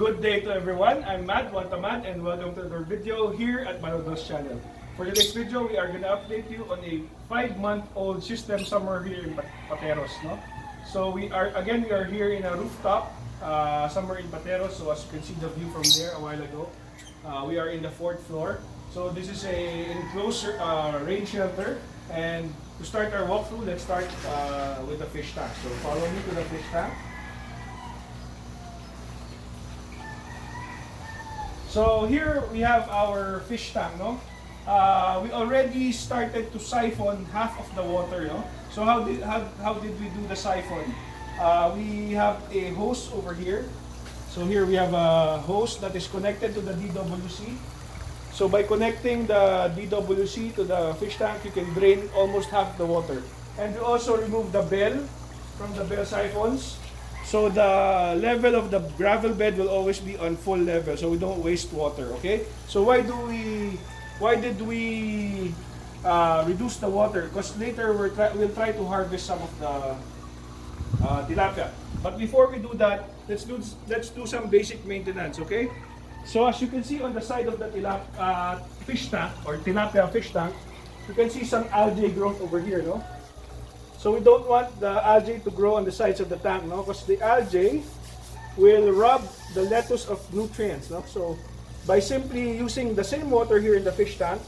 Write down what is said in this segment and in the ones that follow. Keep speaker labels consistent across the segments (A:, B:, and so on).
A: Good day to everyone. I'm Matt Wantaman and welcome to our video here at Manodos channel. For today's video, we are going to update you on a 5-month-old system somewhere here in Pateros. No? So we are here in a rooftop somewhere in Pateros. So as you can see the view from there a while ago, we are in the 4th floor. So this is a enclosed rain shelter. And to start our walkthrough, let's start with the fish tank. So follow me to the fish tank. So here we have our fish tank, no? We already started to siphon half of the water, no? So how did we do the siphon? We have a hose over here. So here we have a hose that is connected to the DWC. So by connecting the DWC to the fish tank, you can drain almost half the water. And we also remove the bell from the bell siphons. So the level of the gravel bed will always be on full level, so we don't waste water. Okay. So why did we reduce the water? Because later we'll try to harvest some of the tilapia. But before we do that, let's do some basic maintenance. Okay. So as you can see on the side of the fish tank or tilapia fish tank, you can see some algae growth over here, no? So we don't want the algae to grow on the sides of the tank, no? Because the algae will rob the lettuce of nutrients, no? So by simply using the same water here in the fish tank,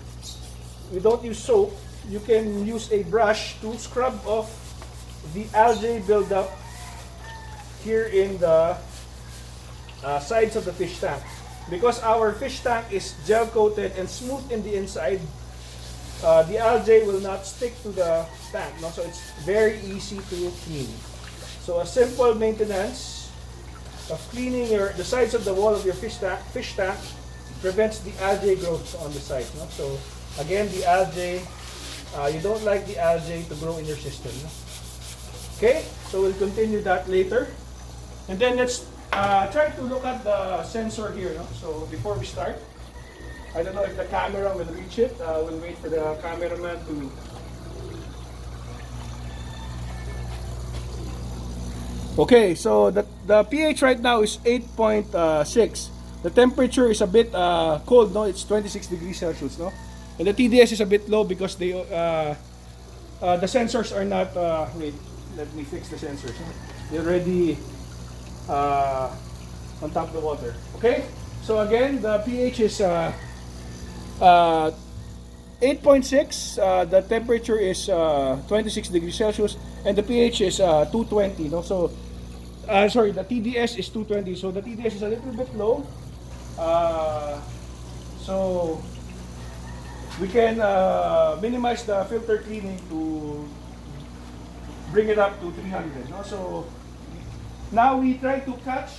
A: we don't use soap, you can use a brush to scrub off the algae buildup here in the sides of the fish tank. Because our fish tank is gel coated and smooth in the inside, the algae will not stick to the tank, no? So it's very easy to clean. So a simple maintenance of cleaning the sides of the wall of your fish tank prevents the algae growth on the side, no? So again, the algae, you don't like the algae to grow in your system, no? Okay, so we'll continue that later. And then let's try to look at the sensor here, no? So before we start, I don't know if the camera will reach it. We'll wait for the cameraman to... Okay, so the pH right now is 8.6. The temperature is a bit cold, no? It's 26 degrees Celsius, no? And the TDS is a bit low because the sensors are not... wait, let me fix the sensors. No? They're already on top of the water. Okay, so again, the pH is 8.6, the temperature is 26 degrees Celsius, and the pH is 220. No? So, sorry, the TDS is 220. So the TDS is a little bit low. So we can minimize the filter cleaning to bring it up to 300. No? So now we try to catch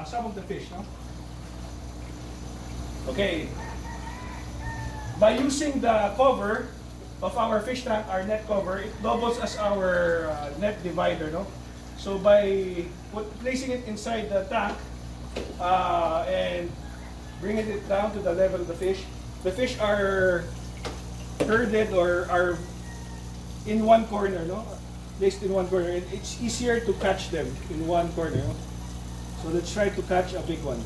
A: some of the fish. No? Okay. By using the cover of our fish tank, our net cover, it doubles as our net divider, no? So by placing it inside the tank and bringing it down to the level of the fish are herded or are in one corner, no? Placed in one corner. It's easier to catch them in one corner. No? So let's try to catch a big one.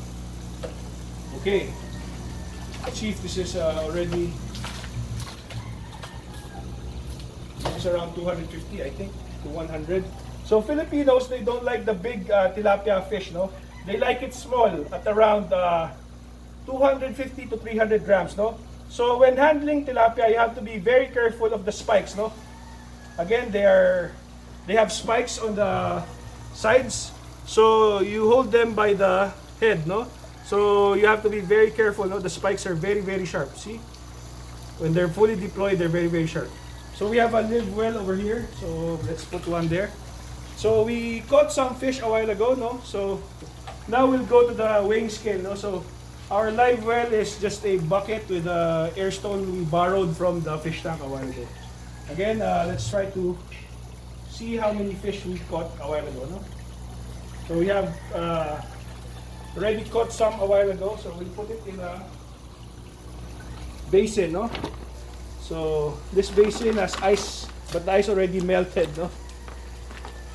A: Okay. See if this is already, it's around 250, I think, to 100. So Filipinos, they don't like the big tilapia fish, no? They like it small, at around 250 to 300 grams, no? So when handling tilapia, you have to be very careful of the spikes, no? Again, they have spikes on the sides, so you hold them by the head, no? So you have to be very careful, no? The spikes are very, very sharp, see? When they're fully deployed, they're very, very sharp. So we have a live well over here, so let's put one there. So we caught some fish a while ago, no? So now we'll go to the weighing scale, no? So our live well is just a bucket with a air stone we borrowed from the fish tank a while ago. Again, let's try to see how many fish we caught a while ago, no? So we have already caught some a while ago, so we'll put it in a basin, no? So this basin has ice, but the ice already melted, no?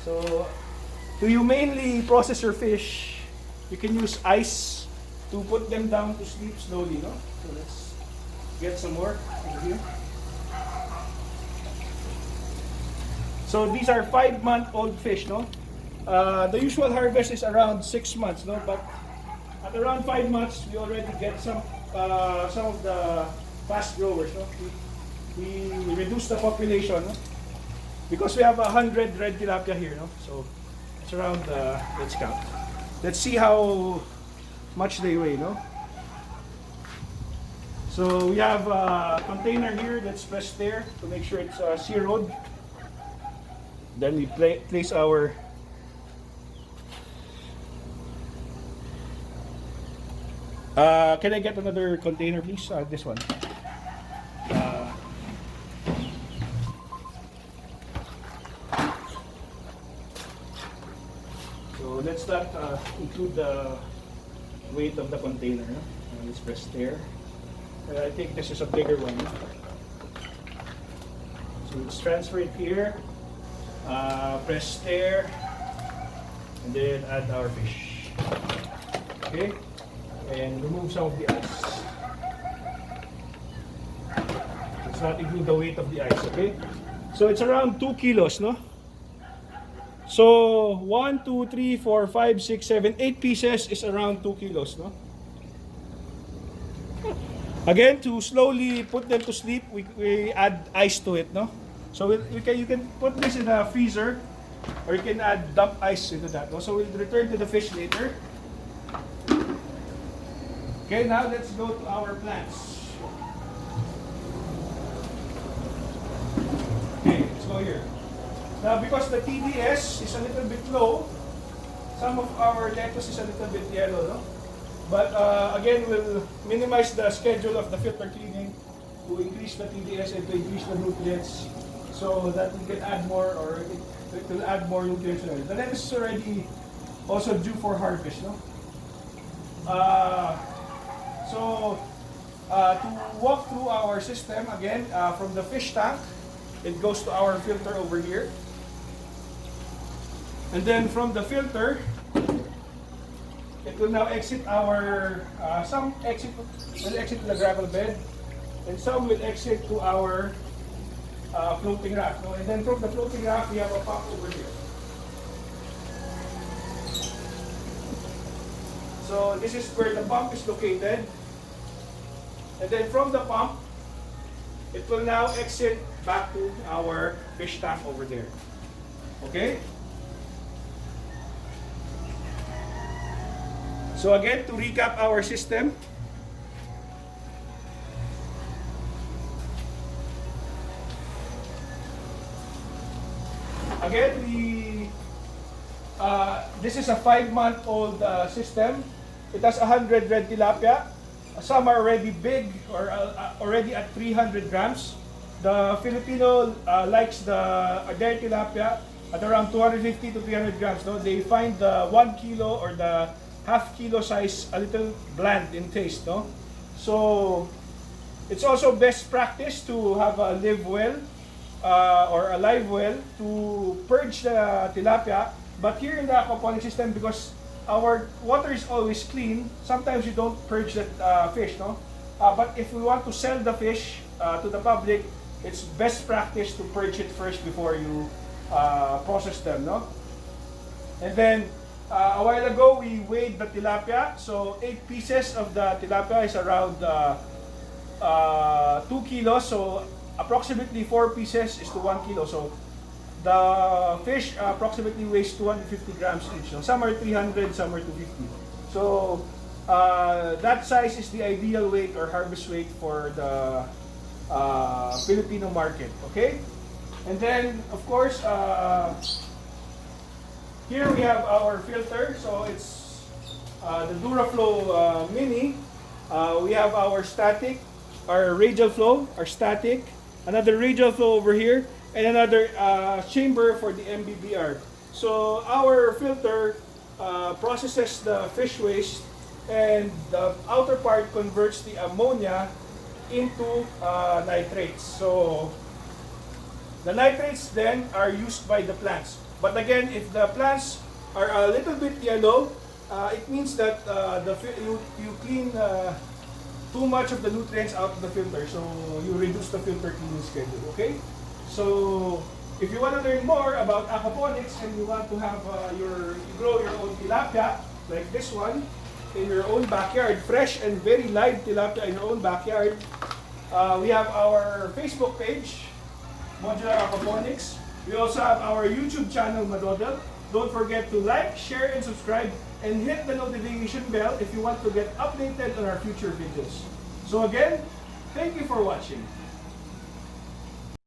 A: So do you mainly process your fish you can use ice to put them down to sleep slowly, no? So let's get some more over here. So these are 5-month-old fish, no? The usual harvest is around 6 months, no? But at around 5 months, we already get some of the fast growers, no? We reduce the population, no? Because we have 100 red tilapia here, no? So it's around, let's count. Let's see how much they weigh, no? So we have a container here that's pressed there to make sure it's zeroed. Then we place our can I get another container, please? This one. So let's not include the weight of the container. No? Let's press there. I think this is a bigger one. So let's transfer it here. Press there. And then add our fish. Okay? And remove some of the ice. Let's not include the weight of the ice, okay? So it's around 2 kilos, no? So 1, 2, 3, 4, 5, 6, 7, 8 pieces is around 2 kilos, no? Again, to slowly put them to sleep, we add ice to it, no? So you can put this in a freezer, or you can add dump ice into that, no? So we'll return to the fish later. Okay, now let's go to our plants. Okay, let's go here. Now, because the TDS is a little bit low, some of our lettuce is a little bit yellow, no? But again, we'll minimize the schedule of the filter cleaning to increase the TDS and to increase the nutrients, so that we can add more, or it will add more nutrients. The lettuce is already also due for harvest, no? So to walk through our system again, from the fish tank, it goes to our filter over here. And then from the filter, it will now exit our, some will exit to the gravel bed, and some will exit to our floating raft. No? And then from the floating raft, we have a pump over here. So this is where the pump is located. And then from the pump, it will now exit back to our fish tank over there. Okay? So again, to recap our system. Again, this is a 5-month-old system. It has 100 red tilapia. Some are already big, or already at 300 grams. The Filipino likes their tilapia at around 250 to 300 grams. No? They find the 1 kilo or the half kilo size a little bland in taste. No? So it's also best practice to have a live well or a live well to purge the tilapia. But here in the aquaponics system, because our water is always clean, sometimes you don't purge that fish, no? But if we want to sell the fish to the public, it's best practice to purge it first before you process them, no? And then a while ago we weighed the tilapia, so 8 pieces of the tilapia is around 2 kilos, so approximately 4 pieces is to 1 kilo. So the fish approximately weighs 250 grams each. So some are 300, some are 250. So that size is the ideal weight or harvest weight for the Filipino market. Okay? And then, of course, here we have our filter. So it's the DuraFlow Mini. We have our static, our radial flow, our static, another radial flow over here, and another chamber for the MBBR. So our filter processes the fish waste, and the outer part converts the ammonia into nitrates. So the nitrates then are used by the plants. But again, if the plants are a little bit yellow, it means that you clean too much of the nutrients out of the filter, so you reduce the filter cleaning schedule. Okay, so if you want to learn more about aquaponics and you want to have you grow your own tilapia like this one in your own backyard, fresh and very live tilapia in your own backyard, we have our Facebook page, Modular Aquaponics. We also have our YouTube channel, Madodel. Don't forget to like, share, and subscribe, and hit the notification bell if you want to get updated on our future videos. So again, thank you for watching.